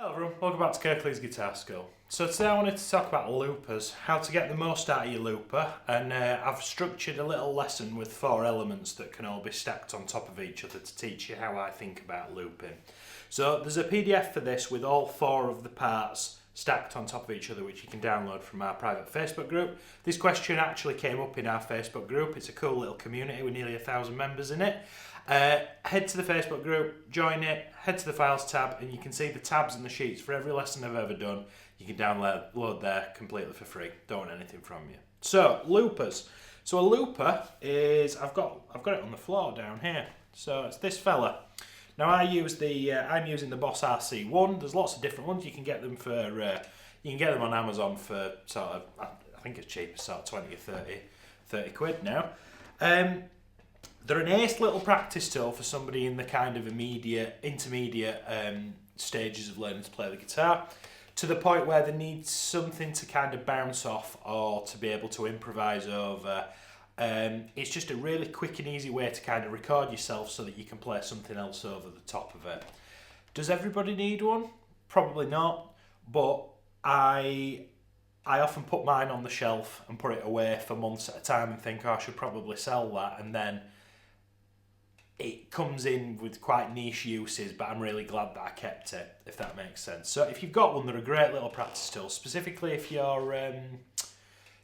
Hello everyone, welcome back to Kirklees Guitar School. So today I wanted to talk about loopers, how to get the most out of your looper, and I've structured a little lesson with 4 elements that can all be stacked on top of each other to teach you how I think about looping. So there's a PDF for this with all 4 of the parts stacked on top of each other, which you can download from our private Facebook group. This question actually came up in our Facebook group. It's a cool little community with nearly 1,000 members in it. Head to the Facebook group, join it, head to the files tab, and you can see the tabs and the sheets for every lesson I've ever done. You can download there completely for free. Don't want anything from you. So loopers. So a looper is I've got it on the floor down here. So it's this fella. Now I'm using the Boss RC1. There's lots of different ones. You can get them on Amazon for sort of, I think it's cheap, sort of 20 or 30 quid now. They're an ace little practice tool for somebody in the kind of intermediate stages of learning to play the guitar, to the point where they need something to kind of bounce off or to be able to improvise over. It's just a really quick and easy way to kind of record yourself so that you can play something else over the top of it. Does everybody need one? Probably not, but I often put mine on the shelf and put it away for months at a time and think, oh, I should probably sell that, and then it comes in with quite niche uses, but I'm really glad that I kept it, if that makes sense. So if you've got one, they're a great little practice tool, specifically if you're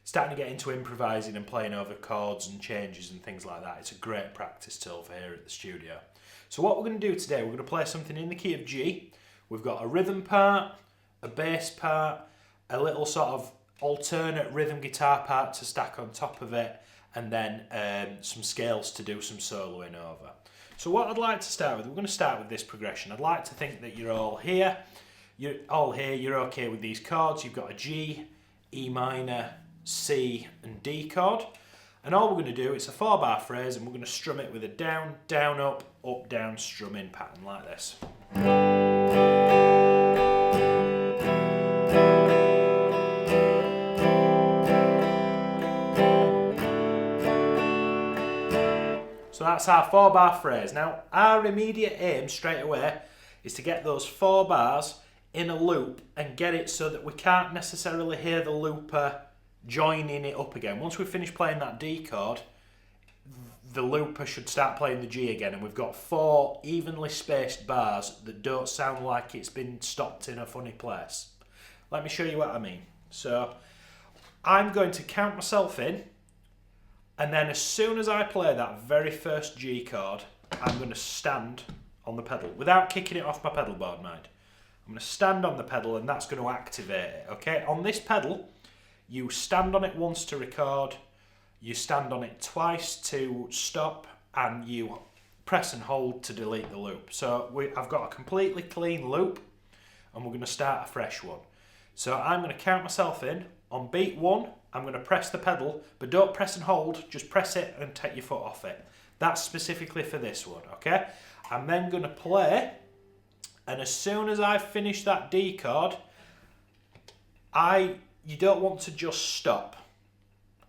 starting to get into improvising and playing over chords and changes and things like that. It's a great practice tool for here at the studio. So what we're going to do today, we're going to play something in the key of G. We've got a rhythm part, a bass part, a little sort of alternate rhythm guitar part to stack on top of it, and then some scales to do some soloing over. So what I'd like to start with, we're going to start with this progression. I'd like to think that you're all here, you're okay with these chords. You've got a G, E minor, C and D chord. And all we're going to do, it's a 4-bar phrase, and we're going to strum it with a down, down, up, down strumming pattern like this. So that's our 4-bar phrase. Now, our immediate aim straight away is to get those 4 bars in a loop and get it so that we can't necessarily hear the looper joining it up again. Once we've finished playing that D chord, the looper should start playing the G again, and we've got 4 evenly spaced bars that don't sound like it's been stopped in a funny place. Let me show you what I mean. So I'm going to count myself in, and then as soon as I play that very first G chord, I'm going to stand on the pedal, without kicking it off my pedal board, mind. I'm going to stand on the pedal, and that's going to activate it, okay? On this pedal, you stand on it once to record, you stand on it twice to stop, and you press and hold to delete the loop. So I've got a completely clean loop, and we're going to start a fresh one. So I'm going to count myself in. On beat 1, I'm going to press the pedal, but don't press and hold, just press it and take your foot off it. That's specifically for this one, okay? I'm then going to play, and as soon as I finish that D chord, you don't want to just stop.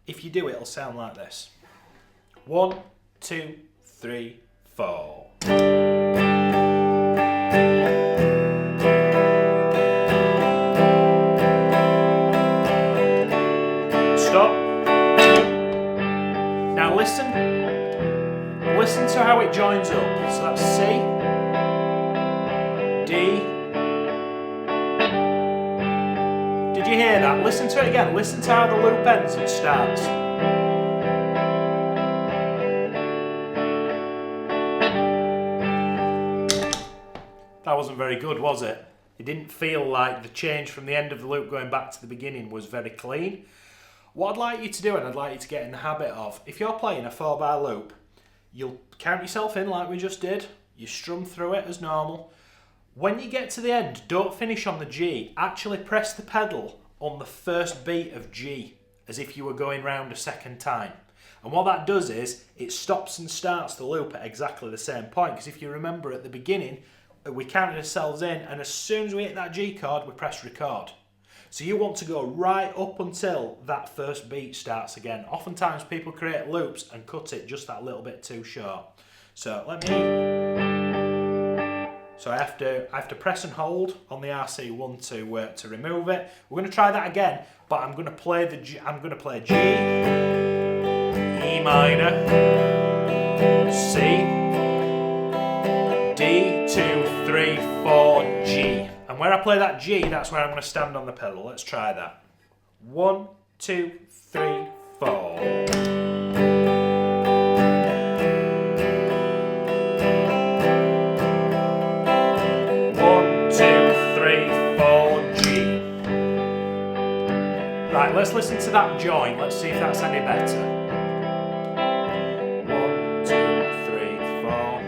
If you do, it'll sound like this. 1, 2, 3, 4. Listen to how it joins up. So that's C, D. Did you hear that? Listen to it again. Listen to how the loop ends and starts. That wasn't very good, was it? It didn't feel like the change from the end of the loop going back to the beginning was very clean. What I'd like you to do, and I'd like you to get in the habit of, if you're playing a 4-bar loop, you'll count yourself in like we just did, you strum through it as normal. When you get to the end, don't finish on the G, actually press the pedal on the first beat of G, as if you were going round a second time. And what that does is, it stops and starts the loop at exactly the same point, because if you remember at the beginning, we counted ourselves in, and as soon as we hit that G chord, we press record. So you want to go right up until that first beat starts again. Oftentimes people create loops and cut it just that little bit too short. So let me... So I have to press and hold on the RC1 to remove it. We're going to try that again, but I'm going to play G, E minor, C, D, 2, 3, 4, G. And where I play that G, that's where I'm going to stand on the pedal. Let's try that. 1, 2, 3, 4. Right, let's listen to that joint. Let's see if that's any better. 1, 2, 3, 4.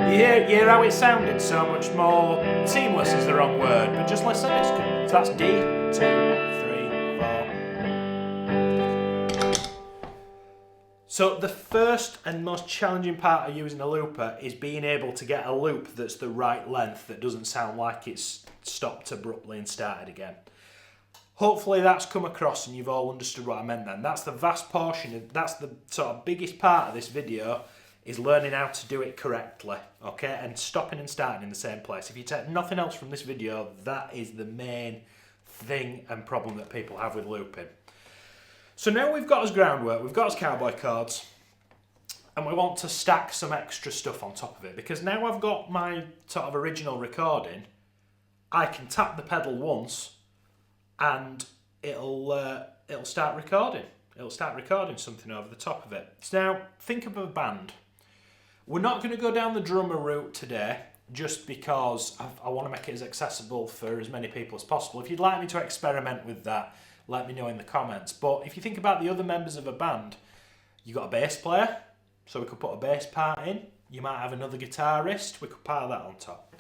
You hear how it sounded so much more seamless is the wrong word, but just listen. It's good. So that's D, 2, 3, 4. So the first and most challenging part of using a looper is being able to get a loop that's the right length, that doesn't sound like it's stopped abruptly and started again. Hopefully that's come across and you've all understood what I meant then. That's the vast portion, that's the sort of biggest part of this video, is learning how to do it correctly, okay? And stopping and starting in the same place. If you take nothing else from this video, that is the main thing and problem that people have with looping. So now we've got as groundwork, we've got as cowboy chords, and we want to stack some extra stuff on top of it, because now I've got my sort of original recording, I can tap the pedal once and it'll start recording. It'll start recording something over the top of it. So now, think of a band. We're not going to go down the drummer route today, just because I want to make it as accessible for as many people as possible. If you'd like me to experiment with that, let me know in the comments. But if you think about the other members of a band, you've got a bass player, so we could put a bass part in. You might have another guitarist, we could pile that on top.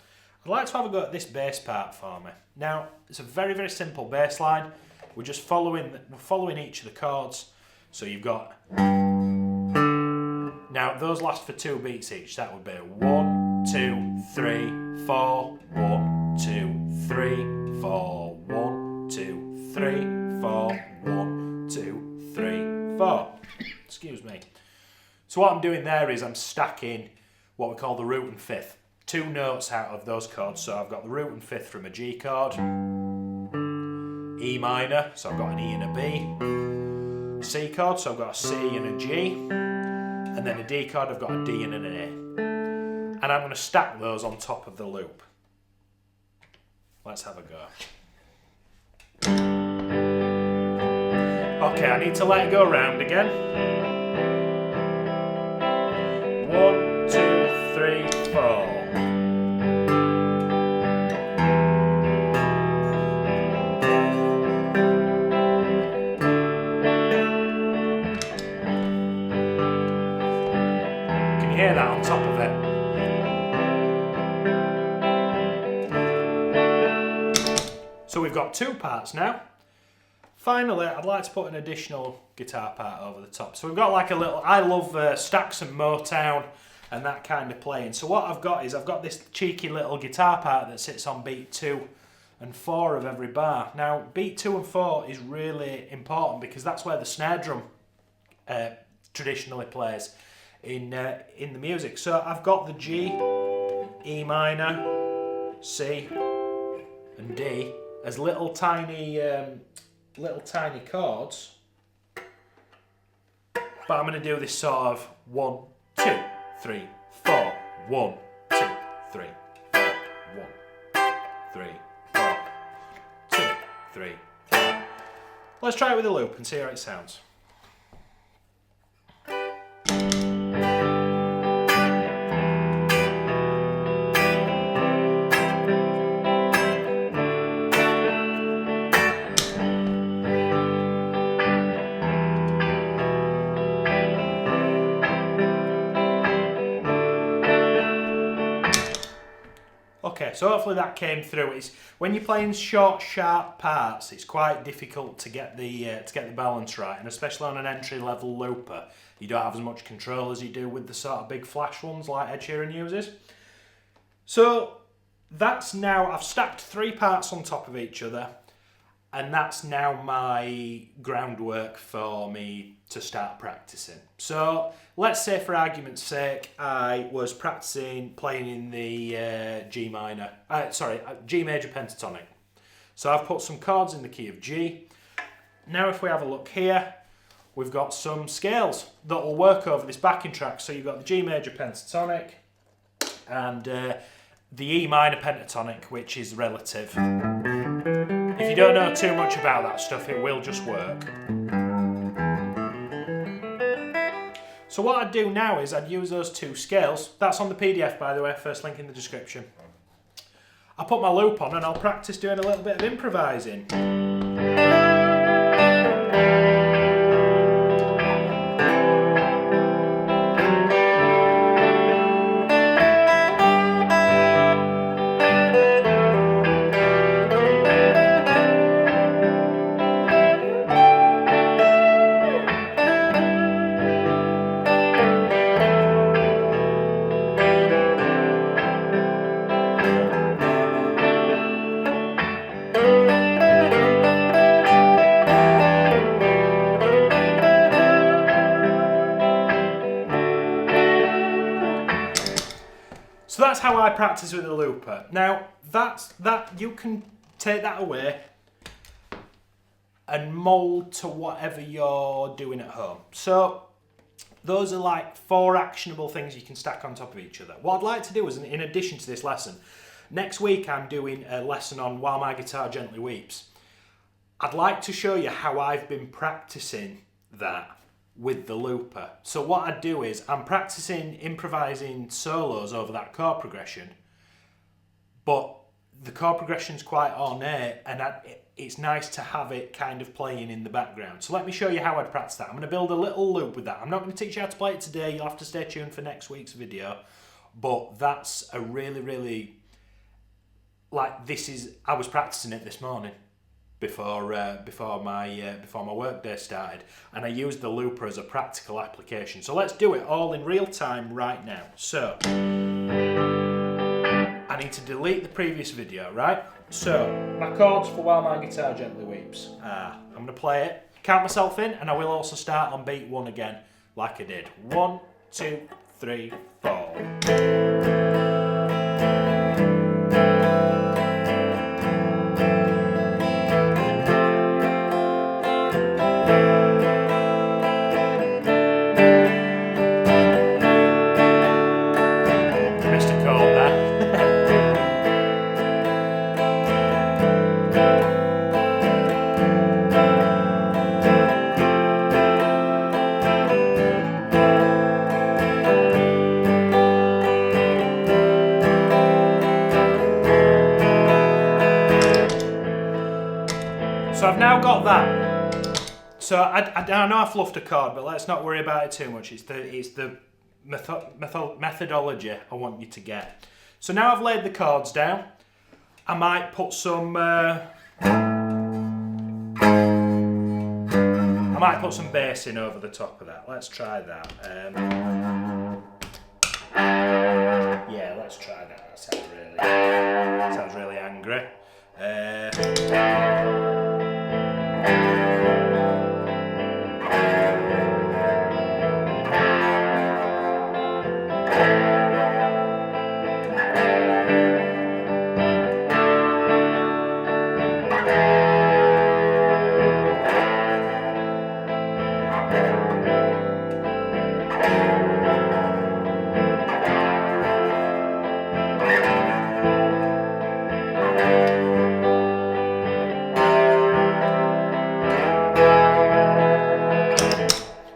I'd like to have a go at this bass part for me. Now, it's a very, very simple bass line. We're just following each of the chords. So you've got... Now, those last for 2 beats each. That would be 1, 2, 3, 4, 1, 2, 3, 4, 1, 2, 3, 4, 1, 2, 3, 4. Excuse me. So what I'm doing there is I'm stacking what we call the root and fifth. 2 notes out of those chords. So I've got the root and fifth from a G chord, E minor, so I've got an E and a B, C chord, so I've got a C and a G, and then a D chord, I've got a D and an A. And I'm going to stack those on top of the loop. Let's have a go. Okay, I need to let it go round again. 1, 2, 3, 4. Hear that on top of it. So we've got 2 parts now. Finally, I'd like to put an additional guitar part over the top. So we've got like a little, I love stacks and Motown and that kind of playing. So what I've got is I've got this cheeky little guitar part that sits on beat 2 and 4 of every bar. Now beat 2 and 4 is really important because that's where the snare drum traditionally plays in the music. So I've got the G, E minor, C and D as little tiny chords, but I'm going to do this sort of 1, 2, 3, 4, 1, 2, 3, 4, 1, 3, 4, 2, 3, 4. Let's try it with a loop and see how it sounds. Okay, so hopefully that came through. It's when you're playing short, sharp parts, it's quite difficult to get the balance right, and especially on an entry-level looper, you don't have as much control as you do with the sort of big flash ones like Ed Sheeran uses. So that's now, I've stacked 3 parts on top of each other. and that's now my groundwork for me to start practicing. So let's say for argument's sake I was practicing playing in the G major pentatonic. So I've put some chords in the key of G. Now if we have a look here, we've got some scales that will work over this backing track. So you've got the G major pentatonic and the E minor pentatonic, which is relative. If you don't know too much about that stuff, it will just work. So what I'd do now is I'd use those two scales. That's on the PDF, by the way, first link in the description. I'll put my loop on and I'll practice doing a little bit of improvising. So that's how I practice with a looper. Now that you can take that away and mould to whatever you're doing at home. So those are like 4 actionable things you can stack on top of each other. What I'd like to do is, in addition to this lesson, next week I'm doing a lesson on While My Guitar Gently Weeps. I'd like to show you how I've been practicing that with the looper. So what I do is I'm practicing improvising solos over that chord progression, but the chord progression's quite ornate and it's nice to have it kind of playing in the background. So let me show you how I'd practice that. I'm going to build a little loop with that. I'm not going to teach you how to play it today, you'll have to stay tuned for next week's video, but that's a really, like I was practicing it this morning before my work day started, and I used the looper as a practical application. So let's do it all in real time right now. So I need to delete the previous video, right? So my chords for While My Guitar Gently Weeps. I'm going to play it, count myself in, and I will also start on beat 1 again, like I did. 1, 2, 3, 4. So I've now got that. So I know I fluffed a chord, but let's not worry about it too much. It's the methodology I want you to get. So now I've laid the chords down, I might put some bass in over the top of that. Let's try that. Yeah, let's try that. That sounds really angry.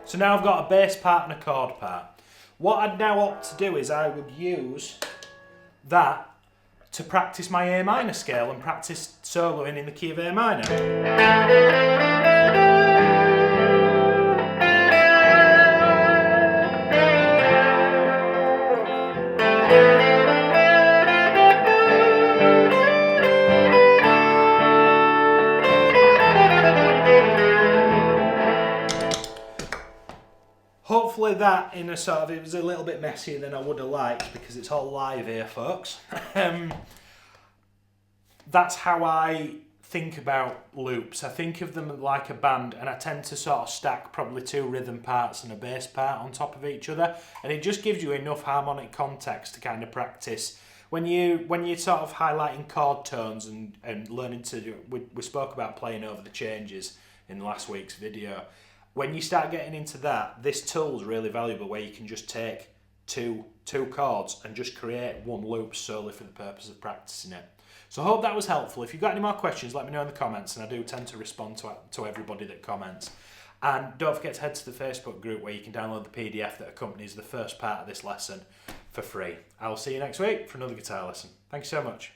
So now I've got a bass part and a chord part. What I'd now opt to do is I would use that to practice my A minor scale and practice soloing in the key of A minor. Hopefully that in a sort of, it was a little bit messier than I would have liked because it's all live here, folks. That's how I think about loops. I think of them like a band, and I tend to sort of stack probably 2 rhythm parts and a bass part on top of each other, and it just gives you enough harmonic context to kind of practice. When you're sort of highlighting chord tones and learning to do, we spoke about playing over the changes in last week's video. When you start getting into that, this tool's really valuable, where you can just take two chords and just create one loop solely for the purpose of practicing it. So I hope that was helpful. If you've got any more questions, let me know in the comments, and I do tend to respond to everybody that comments. And don't forget to head to the Facebook group where you can download the PDF that accompanies the first part of this lesson for free. I'll see you next week for another guitar lesson. Thank you so much.